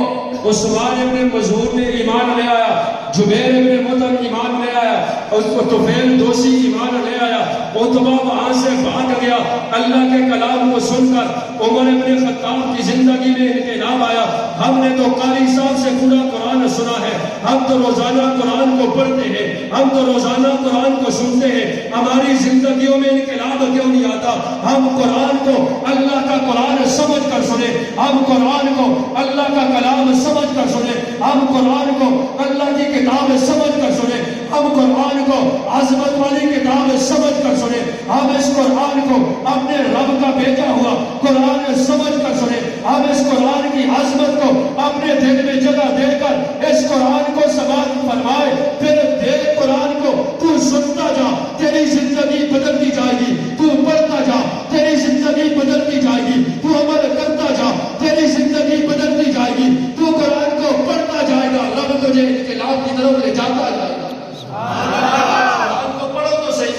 عثمان ابن مظعون نے ایمان لے آیا، جبیر ابن مطعم ایمان لے آیا، اور طفیل دوسی ایمان لے آیا، عتبہ وہاں سے بھاگ گیا، اللہ کے کلام کو سن کر عمر ابن خطاب کی زندگی میں انقلاب آیا، ہم نے تو قاری صاحب سے پورا قرآن سنا ہے، ہم تو روزانہ قرآن کو پڑھتے ہیں، ہم تو روزانہ قرآن کو سنتے ہیں، ہماری زندگیوں میں انقلاب کیوں نہیں آتا؟ ہم قرآن کو اللہ کا قرآن سمجھ کر سنیں، ہم قرآن کو اللہ کا کلام سمجھ کر سنیں، ہم قرآن کو اللہ کی کتاب سمجھ کر سنیں، ہم قرآن کو عظمت والی کتاب سمجھ کر سنیں، ہم اس قرآن کو اپنے رب کا بھیجا ہوا قرآن سمجھ کر سنیں، ہم اس قرآن کی عظمت کو اپنے دل میں جگہ دے کر اس قرآن کو سماعت فرمائے، پھر دیکھ قرآن کو تو سنتا جا، تیری زندگی بدلتی جائے گی، تو پڑھتا جا، تیری زندگی بدلتی جائے گی، تو عمل کرتا جا، تیری زندگی بدلتی جائے گی، تو قرآن کو پڑھتا جائے گا، رب تجھے انقلاب کی طرف لے جاتا جائے گا۔ قرآن کو پڑھو تو صحیح۔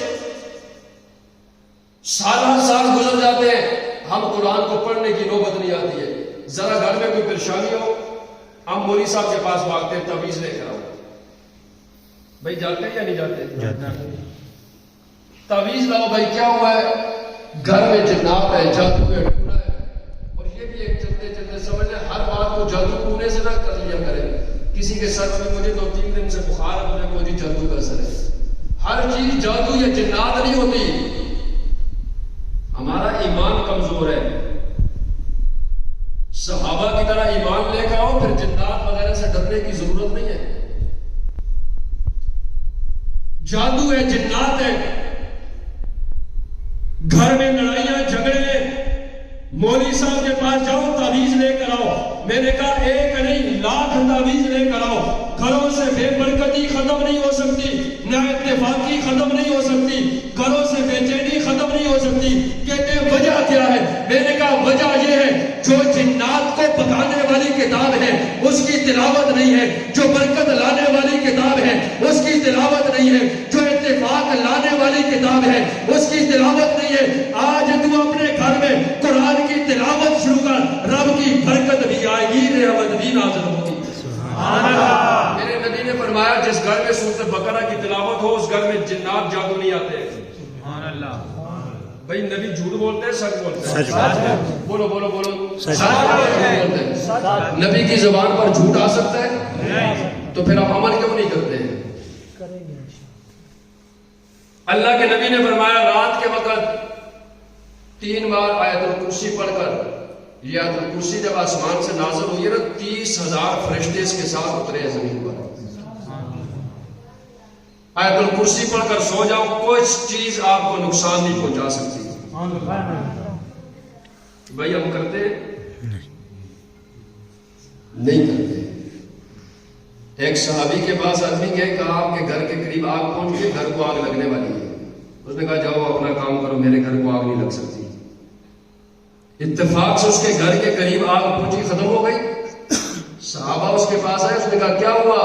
سالہ سال گزر جاتے ہیں، ہم قرآن کو پڑھنے کی نوبت نہیں آتی ہے۔ ذرا گھر میں کوئی پریشانی ہو، ہم مولوی صاحب کے پاس بھاگتے ہیں، تعویذ لے کر آؤ۔ بھائی جاتے ہیں یا نہیں جاتے؟ تعویذ لاؤ، بھائی کیا ہوا ہے؟ گھر میں جنات ہے، جادو ہے، ٹونا ہے۔ اور یہ بھی ایک چلتے چلتے سمجھ لیں، ہر بات کو جادو ٹونے سے نہ کر لیا کرے۔ کسی کے سر میں مجھے 2-3 دن سے بخار ہے، مجھے جادو کا اثر ہے۔ ہر چیز جادو یا جنات نہیں ہوتی، ہمارا ایمان کمزور ہے۔ صحابہ کی طرح ایمان لے کر آؤ، پھر جنات وغیرہ سے ڈرنے کی ضرورت نہیں ہے۔ جادو ہے، جنات ہے، گھر میں لڑائیاں جھگڑے، مولوی صاحب کے پاس جاؤ، تعویذ لے کر آؤ۔ میں نے کہا ایک نہیں، لاکھ تعویذ لے کر آؤ، گھروں سے بے برکتی ختم نہیں ہو سکتی، نہ اتفاقی ختم نہیں ہو سکتی، گھروں سے بے چینی ختم نہیں ہو سکتی۔ کہتے ہیں وجہ کیا ہے؟ میں نے کہا وجہ یہ ہے، جو جنات کو پکانے والی کتاب ہے اس کی تلاوت نہیں ہے، جو برکت لانے والی کتاب ہے اس کی تلاوت نہیں ہے، جو اتفاق لانے والی کتاب ہے اس کی تلاوت نہیں ہے۔ آج تو اپنے گھر میں قرآن کی تلاوت شروع کر، رب کی برکت بھی آئے گی، رحمت بھی نازل ہوگی۔ میرے نبی نے فرمایا جس گھر میں سورۃ بقرہ کی تلاوت ہو اس گھر میں جنات جادو نہیں آتے۔ بھائی نبی جھوٹ بولتے ہیں سچ بولتے ہیں؟ بولو بولو بولو، سچ بولتے ہیں۔ نبی کی زبان پر جھوٹ آ سکتا ہے؟ تو پھر آپ عمل کیوں نہیں کرتے ہیں؟ اللہ کے نبی نے فرمایا رات کے وقت 3 بار آیت الکرسی پڑھ کر، یہ آیت الکرسی جب آسمان سے نازل ہوئی ہے نا، 30,000 فرشتے اس کے ساتھ اترے ہیں زمین پر۔ آیت الکرسی پڑھ کر سو جاؤ، کوئی چیز آپ کو نقصان نہیں پہنچا سکتی۔ بھائی ہم کرتے نہیں کرتے۔ ایک صحابی کے پاس آدمی گئے، کہا آپ کے گھر کے قریب آگ پہنچ گئی، گھر کو آگ لگنے والی ہے۔ اس نے کہا جاؤ اپنا کام کرو، میرے گھر کو آگ نہیں لگ سکتی۔ اتفاق سے اس کے گھر کے قریب آگ پہنچی، ختم ہو گئی۔ صحابہ اس کے پاس آئے، اس نے کہا کیا ہوا؟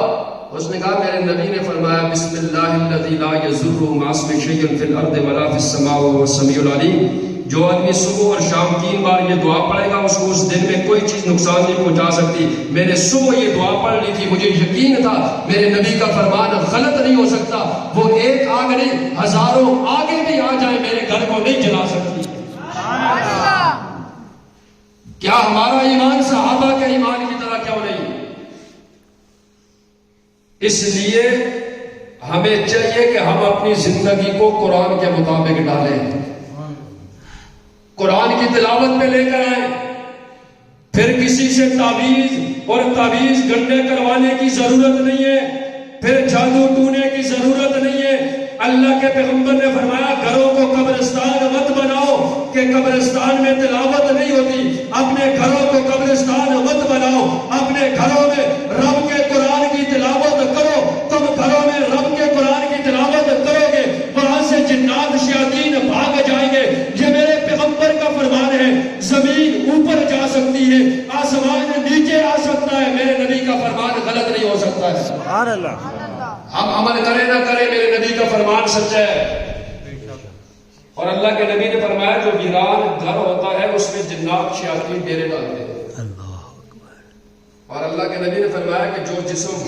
اس نے کہا میرے نبی نے فرمایا بسم اللہ الذی لا یضر مع اسمہ شیء فی الارض ولا فی السماء وهو السمیع العلیم۔ جو آدمی صبح اور شام 3 بار یہ دعا پڑھے گا اس کو اس دن میں کوئی چیز نقصان نہیں پہنچا سکتی۔ میں نے صبح یہ دعا پڑھ لی تھی، مجھے یقین تھا میرے نبی کا فرمان غلط نہیں ہو سکتا۔ وہ ایک آگ نہیں، ہزاروں آگے بھی آ جائے میرے گھر کو نہیں جلا سکتی۔ کیا ہمارا ایمان صحابہ کے ایمان کی طرح کیوں نہیں؟ اس لیے ہمیں چاہیے کہ ہم اپنی زندگی کو قرآن کے مطابق ڈالیں، قرآن کی تلاوت پہ لے کر آئیں۔ پھر کسی سے تعویذ اور تعویذ گنڈے کروانے کی ضرورت نہیں ہے، پھر جادو ٹونے کی ضرورت نہیں ہے۔ اللہ کے پیغمبر نے فرمایا گھروں کو قبرستان مت بناؤ کہ قبرستان میں تلاوت نہیں ہوتی، اپنے گھروں کو قبرستان مت بناؤ، اپنے گھروں میں رب کے قرآن کی تلاوت کرو۔ تم گھروں میں رب کے قرآن کی تلاوت کرو گے، وہاں سے جنات شیاطین بھاگ جائیں گے۔ یہ میرے پیغمبر کا فرمان ہے۔ زمین اوپر جا سکتی ہے، آسمان نیچے آ سکتا ہے، میرے نبی کا فرمان غلط نہیں ہو سکتا ہے۔ سبحان اللہ۔ ہم عمل کریں نہ کریں، میرے نبی کا فرمان سچا ہے۔ اور اللہ کے نبی نے فرمایا جو ویران گھر ہوتا ہے اس میں جنات شیاطین ڈیرے ڈالتے ہیں۔ اور اللہ کے نبی نے فرمایا کہ جو جسم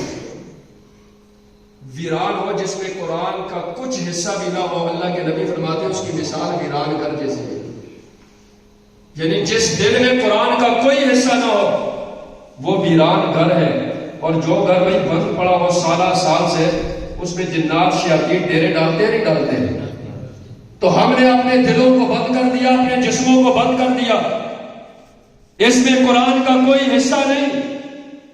ویران ہو، جس میں قرآن کا کچھ حصہ بھی نہ ہو، اللہ کے نبی فرماتے ہیں اس کی مثال ویران گھر جیسی ہے۔ یعنی جس دل میں قرآن کا کوئی حصہ نہ ہو، وہ ویران گھر ہے، اور جو گھر بھائی بند پڑا ہو سالہ سال سے، اس میں جنات شیاطین ڈیرے ڈالتے نہیں ڈالتے؟ تو ہم نے اپنے دلوں کو بند کر دیا، اپنے جسموں کو بند کر دیا، اس میں قرآن کا کوئی حصہ نہیں،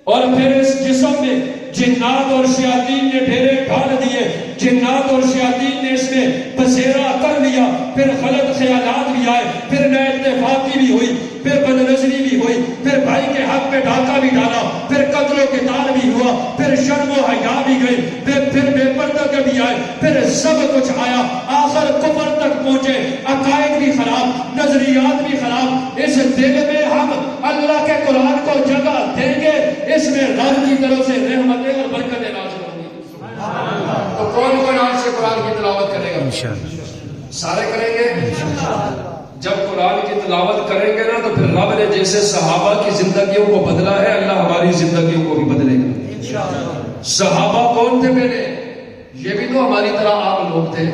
اور پھر اس جسم میں جنات اور شیاطین نے ڈیرے ڈال دیے، جنات اور شیاطین نے اس میں بسیرا کر لیا، پھر غلط خیالات بھی آئے، پھر نا اتفاقی بھی ہوئی، پھر بدنظری بھی ہوئی، پھر بھائی کے حق میں ڈاکہ بھی ڈالا، پھر قتل و قتال بھی ہوا، پھر شرم و حیا بھی گئی، پھر بے پردہ کے بھی آئے، پھر سب کچھ آیا، آخر کفر تک پہنچے، عقائد بھی خراب، نظریات بھی خراب۔ اس دل میں ہم اللہ کے قرآن کو جگہ دیں گے، اس میں رب کی طرف سے رحمتیں اور برکتیں نازل ہوں گی۔ تو کون آج سے قرآن کی تلاوت کرے گا؟ سارے کریں گے؟ جب قرآن کی تلاوت کریں گے نا، تو پھر رب نے جیسے صحابہ کی زندگیوں کو بدلا ہے، اللہ ہماری زندگیوں کو بھی بدلے گا۔ صحابہ کون تھے پہلے؟ یہ بھی تو ہماری طرح عام لوگ تھے،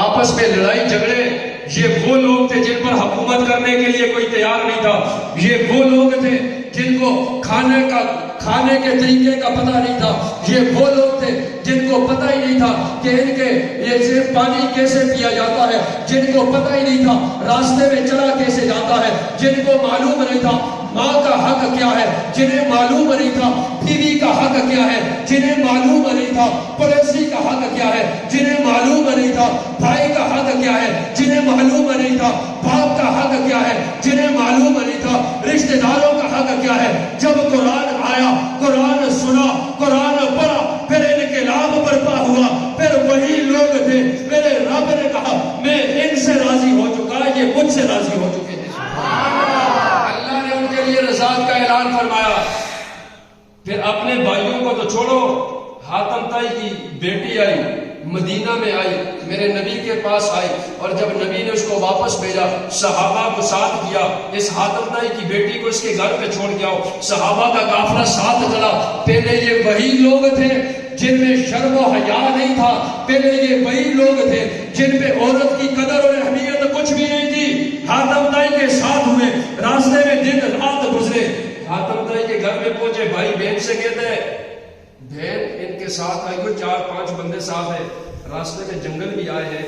آپس میں لڑائی جھگڑے، یہ وہ لوگ تھے جن پر حکومت کرنے کے لیے کوئی تیار نہیں تھا، یہ وہ لوگ تھے جن کو کھانے کے طریقے کا پتہ نہیں تھا، یہ وہ لوگ تھے جن کو پتہ ہی نہیں تھا کہ ان کے یہ پانی کیسے پیا جاتا ہے، جن کو پتہ ہی نہیں تھا راستے میں چلا کیسے جاتا ہے، جن کو معلوم نہیں تھا ماں کا حق کیا ہے، جنہیں معلوم نہیں تھا بیوی کا حق کیا ہے، جنہیں معلوم نہیں تھا پڑوسی کا حق کیا ہے، جنہیں معلوم نہیں تھا بھائی کا حق کیا ہے، جنہیں معلوم نہیں تھا باپ کا حق کیا ہے، جنہیں معلوم نہیں تھا رشتہ داروں کا حق کیا ہے۔ جب قرآن آیا، قرآن سنا، قرآن پڑھا، پھر انقلاب برپا ہوا، پھر وہی لوگ تھے، میرے رب نے کہا میں ان سے راضی ہو چکا، یہ مجھ سے راضی ہو چکے ہیں۔ اللہ نے ان کے لیے رضاعت کا اعلان فرمایا۔ پھر اپنے بھائیوں کو تو چھوڑو، حاتم طائی کی بیٹی آئی، مدینہ میں آئی، میرے نبی کے پاس آئی، اور جب نبی نے اس کو واپس بھیجا، صحابہ کو ساتھ کیا، اس حاتم طائی کی بیٹی کو اس کے گھر پہ چھوڑ کے آؤ، صحابہ کا قافلہ ساتھ چلا۔ پہلے یہ وہی لوگ تھے جن میں شرم و حیا نہیں تھا، پہلے یہ وہی لوگ تھے جن پہ عورت کی قدر اور اہمیت کچھ بھی نہیں تھی۔ حاتم طائی کے ساتھ ہوئے، راستے میں دن رات گزرے، حاتم طائی کے گھر میں پہنچے، بھائی بہن سے کہتے ہیں، بہن ان کے ساتھ آئی ہوئی 4-5 بندے ساتھ ہیں، راستے میں جنگل بھی آئے ہیں،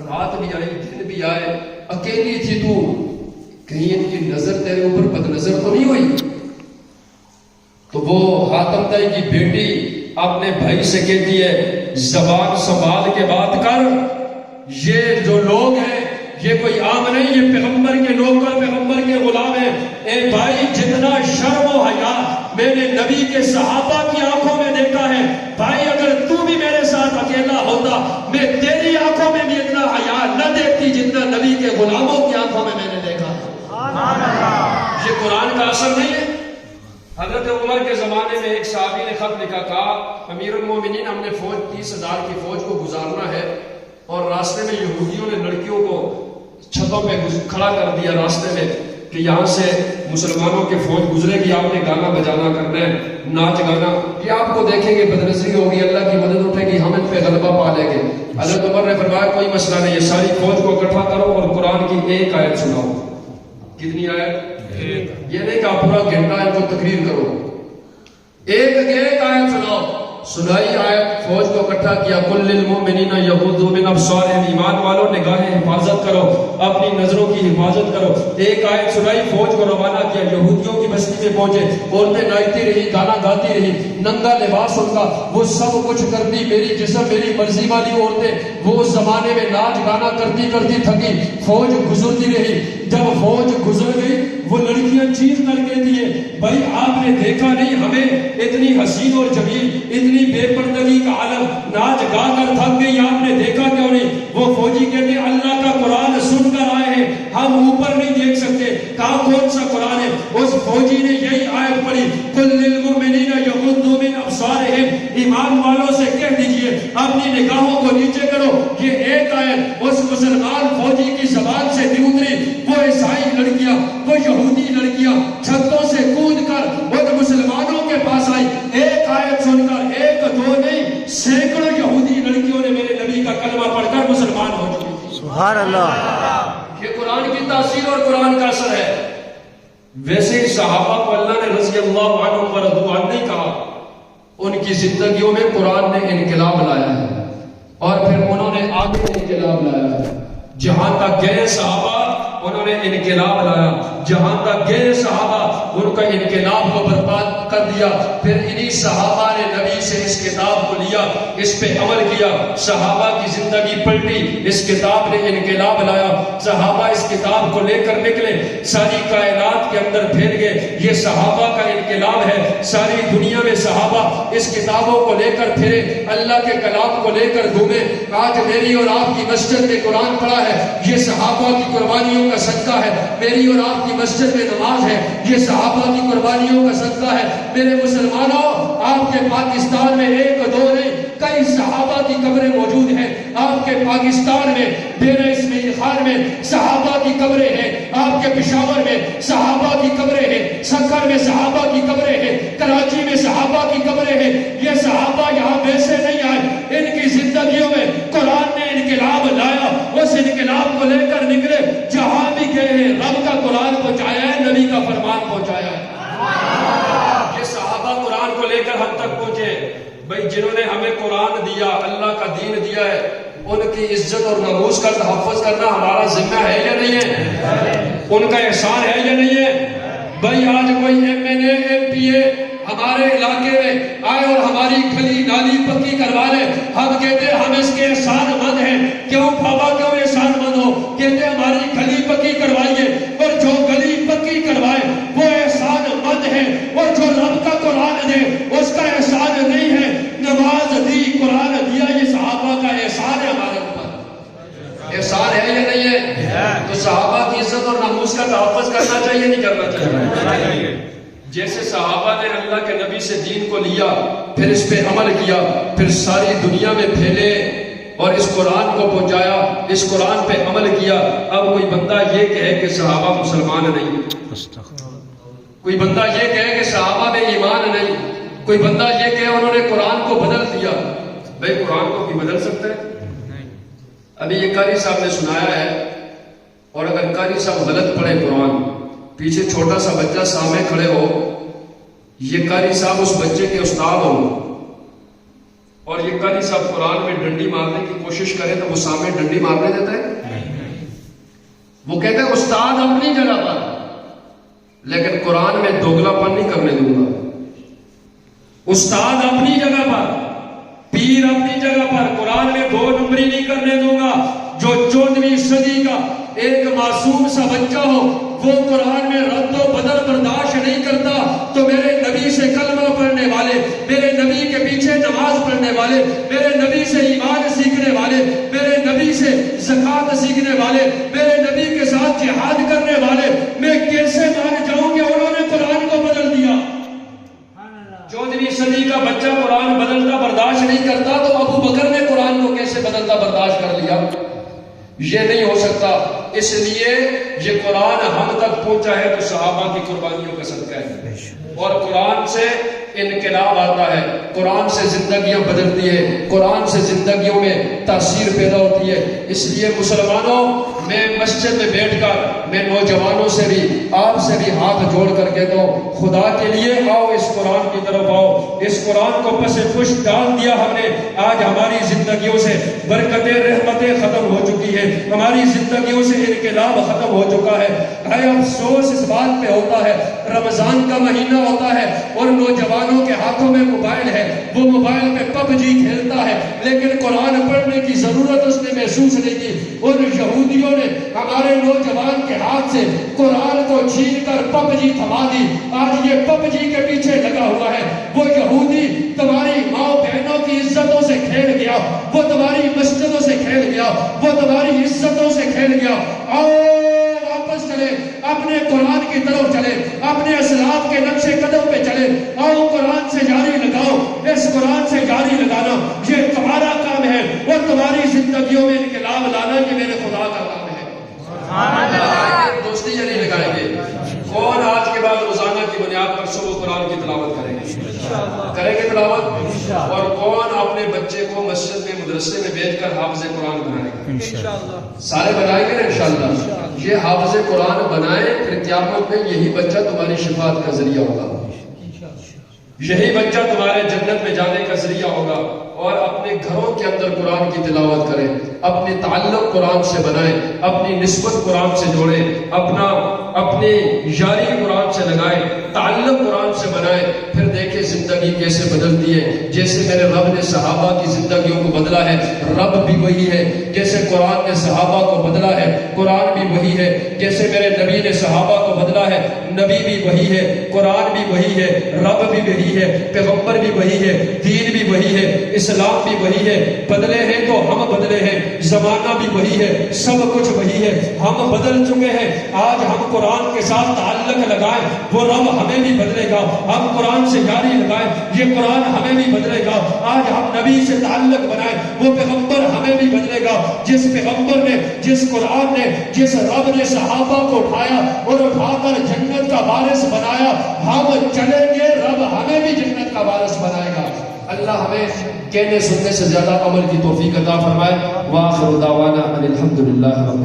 رات بھی آئی، دن بھی آئے، اکیلی تھی تو، کہیں ان کی نظر تیرے اوپر بد نظر تو نہیں ہوئی؟ تو وہ حاتم طائی کی بیٹی اپنے بھائی سے کہتی ہے، زبان سنبھال کے بات کر، یہ جو لوگ ہیں یہ کوئی عام نہیں، یہ پیغمبر کے نوکر، پیغمبر کے غلام ہیں۔ اے بھائی، جتنا شرم و حیا میں نے نبی کے صحابہ کی آنکھوں میں دیکھا ہے، بھائی اگر تو بھی میرے ساتھ اکیلا ہوتا، میں تیری آنکھوں میں بھی اتنا حیا نہ دیکھتی جتنا نبی کے غلاموں کی آنکھوں میں نے دیکھا۔ یہ قرآن کا اثر نہیں ہے؟ حضرت عمر کے زمانے میں ایک صحابی نے خط لکھا، کہا امیر المومنین ہم نے 30,000 کی فوج کو گزارنا ہے، اور راستے میں یہودیوں نے لڑکیوں کو چھتوں پہ کھڑا کر دیا راستے میں کہ یہاں سے مسلمانوں کی فوج گزرے گی، آپ نے گانا بجانا کرنا ہے، ناچ گانا، یہ آپ کو دیکھیں گے بدنظری ہوگی، اللہ کی مدد اٹھے گی، ہم ان پہ غلبہ پا لیں گے۔ حضرت عمر نے فرمایا کوئی مسئلہ نہیں، یہ ساری فوج کو اکٹھا کرو اور قرآن کی ایک آیت سناؤ۔ کتنی آیت؟ یہ نہیں کہا پورا گھنٹہ ان کو تقریر کرو، ایک آیت سناؤ۔ سنائی آیت، فوج کو اکٹھا کیا، کل للمؤمنین یغضوا من ابصارہم، ایمان والوں نگاہیں حفاظت کرو، اپنی نظروں کی حفاظت کرو۔ ایک آیت سنائی، فوج کو روانہ کیا، یہودیوں کی بستی میں پہنچے، عورتیں ناچتی رہی، گانا گاتی رہی، ننگا لباس ان کا، وہ سب کچھ کرتی، میری جسم میری مرضی والی عورتیں، وہ اس زمانے میں ناچ گانا کرتی کرتی تھکی، فوج گزرتی رہی۔ جب فوج گزر گئی، وہ لڑکیاں چیخ کر کہتی ہیں، بھائی آپ نے دیکھا نہیں ہمیں اتنی حسین اور جمیل، اتنی بے پردگی کا عالم، ناچ گا کر تھک گئی، آپ نے دیکھا کیوں نہیں؟ وہ فوجی کہتے ہیں اللہ کا قرآن سن کر آئے ہیں، ہم اوپر نہیں دیکھ سکتے۔ کہاں کون سا قرآن ہے؟ اس فوجی نے یہی آیت پڑھی، قل للمؤمنین یغضوا من ابصارہم، ایمان والوں سے کہہ دیجئے اپنی نگاہوں کو نیچے کرو۔ یہ ایک آیت اس مسلمان فوجی کی زبان سے نہیں اتری، وہ عیسائی لڑکیاں، وہ یہودی لڑکیاں چھتوں سے کود کر اور مسلمانوں کے پاس آئی، ایک آیت سن کر، ایک دو نہیں، سینکڑوں یہودی لڑکیوں نے میرے نبی کا کلمہ پڑھ کر مسلمان ہو چکی تھی۔ سبحان اللہ۔ یہ قرآن کی تاثیر اور قرآن کا اثر ہے۔ ویسے ہی صحابہ کو اللہ نے رضی اللہ عنہم ورضوا عنہ نہیں کہا، ان کی زندگیوں میں قرآن نے انقلاب لایا ہے اور پھر انہوں نے آگے انقلاب لایا ہے۔ جہاں تک گئے صحابہ انہوں نے انقلاب لایا، جہاں تک گئے صحابہ ان کا انقلاب کو برباد کر دیا۔ پھر انہی صحابہ نے نبی سے اس کتاب کو لیا، اس پہ عمل کیا، صحابہ کی زندگی پلٹی، اس کتاب نے انقلاب لایا۔ صحابہ اس کتاب کو لے کر نکلے، ساری کائنات کے اندر پھیل گئے۔ یہ صحابہ کا انقلاب ہے، ساری دنیا میں صحابہ اس کتابوں کو لے کر پھرے، اللہ کے کلام کو لے کر گھومے۔ آج میری اور آپ کی مسجد میں قرآن پڑھا ہے، یہ صحابہ کی قربانیوں کا صدقہ ہے۔ میری اور آپ کی مسجد میں نماز ہے، یہ صحابہ کی قربانیوں کا صدقہ ہے۔ میرے مسلمانوں، آپ کے پاکستان میں ایک دو نہیں، کئی صحابہ کی قبریں موجود ہیں۔ آپ کے پاکستان میں ڈیرہ اسماعیل خان میں صحابہ کی قبریں ہیں، آپ کے پشاور میں صحابہ کی قبریں ہیں، سکر میں صحابہ کی قبریں ہیں، کراچی میں صحابہ کی قبریں ہیں۔ یہ صحابہ یہاں ویسے نہیں آئے، ان کی زندگیوں میں قرآن نے انقلاب لایا، اس انقلاب کو لے کر نکلے، جہاں بھی گئے ہیں رب کا قرآن پہنچایا ہے، نبی کا فرمان پہنچایا ہے۔ یہ صحابہ قرآن کو لے کر ہم تک پہنچے۔ بھئی جنہوں نے ہمیں قرآن دیا، اللہ کا دین دیا ہے، ان کی عزت اور ناموس کا تحفظ کرنا ہمارا ذمہ ہے یا نہیں ہے؟ ان کا احسان ہے یا نہیں ہے؟ بھئی آج کوئی MNA MPA ہمارے علاقے میں آئے اور ہماری گلی نالی پکی کروا لے، ہم کہتے ہیں ہم اس کے احسان مند ہیں۔ کیوں بابا، کیوں احسان مند ہو؟ کہتے ہیں ہماری گلی پکی کروائیے، اور جو گلی پکی کروائے وہ احسان مند ہے، اور جو رب کا قرآن دے اس کا احسان نہیں ہے۔ نماز دی، قرآن دیا، یہ صحابہ کا احسان ہے ہمارے اوپر۔ احسان ہے یا نہیں ہے؟ تو صحابہ کی عزت اور ناموس کا تحفظ کرنا چاہیے نہیں کرنا چاہیے؟ جیسے صحابہ نے اللہ کے نبی سے دین کو لیا، پھر اس پہ عمل کیا، پھر ساری دنیا میں پھیلے اور اس قرآن کو پہنچایا، اس قرآن پہ عمل کیا۔ اب کوئی بندہ یہ کہے کہ صحابہ مسلمان نہیں، کوئی بندہ یہ کہے کہ صحابہ میں ایمان نہیں، کوئی بندہ یہ کہے انہوں نے قرآن کو بدل دیا۔ بھئی قرآن کو بھی بدل سکتا ہے؟ ابھی یہ قاری صاحب نے سنایا ہے، اور اگر قاری صاحب غلط پڑھے قرآن، پیچھے چھوٹا سا بچہ سامنے کھڑے ہو، یہ قاری صاحب اس بچے کے استاد ہو، اور یہ قاری صاحب قرآن میں ڈنڈی مارنے کی کوشش کرے تو وہ سامنے ڈنڈی مارنے دیتا ہے؟ وہ کہتے ہیں استاد اپنی جگہ پر، لیکن قرآن میں دوگلا پن نہیں کرنے دوں گا۔ استاد اپنی جگہ پر، پیر اپنی جگہ پر، قرآن میں دو نمبری نہیں کرنے دوں گا۔ جو 14ویں صدی کا ایک معصوم سا بچہ ہو، وہ قرآن میں رد و بدل برداشت نہیں کرتا، تو میرے نبی سے کلمہ پڑھنے والے، میرے نبی کے پیچھے نماز پڑھنے والے، میرے نبی سے ایمان سیکھنے والے، میرے نبی سے زکوٰۃ سیکھنے والے، میرے نبی کے ساتھ جہاد کرنے والے، میں کیسے مان جاؤں کہ انہوں نے قرآن کو بدل دیا؟ 14ویں صدی کا بچہ قرآن بدلتا برداشت نہیں کرتا، تو ابو بکر نے قرآن کو کیسے بدلتا برداشت کر لیا؟ یہ نہیں ہو سکتا۔ اس لیے یہ قرآن ہم تک پہنچا ہے تو صحابہ کی قربانیوں کا صدقہ ہے، اور قرآن سے انقلاب آتا ہے، قرآن سے زندگیاں بدلتی ہے، قرآن سے زندگیوں میں تاثیر پیدا ہوتی ہے۔ اس لیے مسلمانوں، میں مسجد میں بیٹھ کر میں نوجوانوں سے بھی، آپ سے بھی ہاتھ جوڑ کر کہتا ہوں، خدا کے لیے آؤ، اس قرآن کی طرف آؤ۔ اس قرآن کو پس پش ڈال دیا ہم نے، آج ہماری زندگیوں سے برکتیں رحمتیں ختم ہو چکی ہیں، ہماری زندگیوں سے انقلاب ختم ہو چکا ہے۔ اے افسوس اس بات پہ ہوتا ہے، رمضان کا مہینہ ہوتا ہے اور نوجوانوں کے ہاتھوں میں موبائل ہے، وہ موبائل پہ PUBG کھیلتا ہے، لیکن قرآن پڑھنے کی ضرورت اس نے محسوس نہیں کی۔ ان یہودیوں نے ہمارے نوجوان کے ہاتھ سے قرآن کو چھین کر PUBG تھما دی، آج یہ PUBG کے پیچھے لگا ہوا ہے۔ وہ یہودی تمہاری ماں بہنوں کی عزتوں سے کھیل گیا، وہ تمہاری مسجدوں سے کھیل گیا، وہ تمہاری عزتوں سے کھیل گیا۔ آؤ واپس چلے، اپنے قرآن کی طرف چلے، اپنے اسلاف کے نقش قدم پہ چلے۔ آؤ قرآن سے جاری لگاؤ، اس قرآن سے جاری لگانا یہ تمہارا کام ہے، اور تمہاری زندگیوں میں انقلاب لانا یہ میرے خدا کا کام ہے۔ دوستی نہیں لگائیں گے۔ کون آج کے بعد روزانہ کی بنیاد پر صبح قرآن کی تلاوت کریں گے تلاوت؟ اور کون اپنے بچے کو مسجد میں مدرسے میں بھیج کر حافظ قرآن بنائے گا؟ سارے بنائیں گے نا انشاءاللہ۔ یہ حافظ قرآن بنائیں، پھر قیامت میں یہی بچہ تمہاری شفاعت کا ذریعہ ہوگا، یہی بچہ تمہارے جنت میں جانے کا ذریعہ ہوگا۔ اور اپنے گھروں کے اندر قرآن کی تلاوت کریں، اپنے تعلق قرآن سے بنائیں، اپنی نسبت قرآن سے جوڑیں، اپنی یاری قرآن سے لگائیں، تعلق قرآن سے بنائیں، پھر دیکھیں زندگی کیسے بدلتی ہے۔ جیسے میرے رب نے صحابہ کی زندگیوں کو بدلا ہے، رب بھی وہی ہے۔ جیسے قرآن نے صحابہ کو بدلا ہے، قرآن بھی وہی ہے۔ جیسے میرے نبی نے صحابہ کو بدلا ہے، نبی بھی وہی ہے، قرآن بھی وہی ہے، رب بھی وہی ہے، پیغمبر بھی وہی ہے، دین بھی وہی ہے، اسلام بھی وہی ہے۔ بدلے ہیں تو ہم بدلے ہیں، زمانہ بھی وہی ہے، سب کچھ وہی ہے، ہم بدل چکے ہیں۔ آج ہم قرآن کے ساتھ تعلق لگائیں، وہ رب ہمیں بھی بدلے گا۔ ہم قرآن سے یاری لگائیں، یہ قرآن ہمیں بھی بدلے گا۔ آج ہم نبی سے تعلق بنائیں، وہ پیغمبر ہمیں بھی بدلے گا۔ جس پیغمبر نے، جس قرآن نے، جس رب نے صحابہ کو اٹھایا اور اٹھا کر جنت کا وارث بنایا، ہم چلیں گے، رب ہمیں بھی جنت کا وارث بنائے گا۔ اللہ ہمیں کہنے سننے سے زیادہ عمل کی توفیق عطا فرمائے۔ وآخر دعوانا ان الحمدللہ رب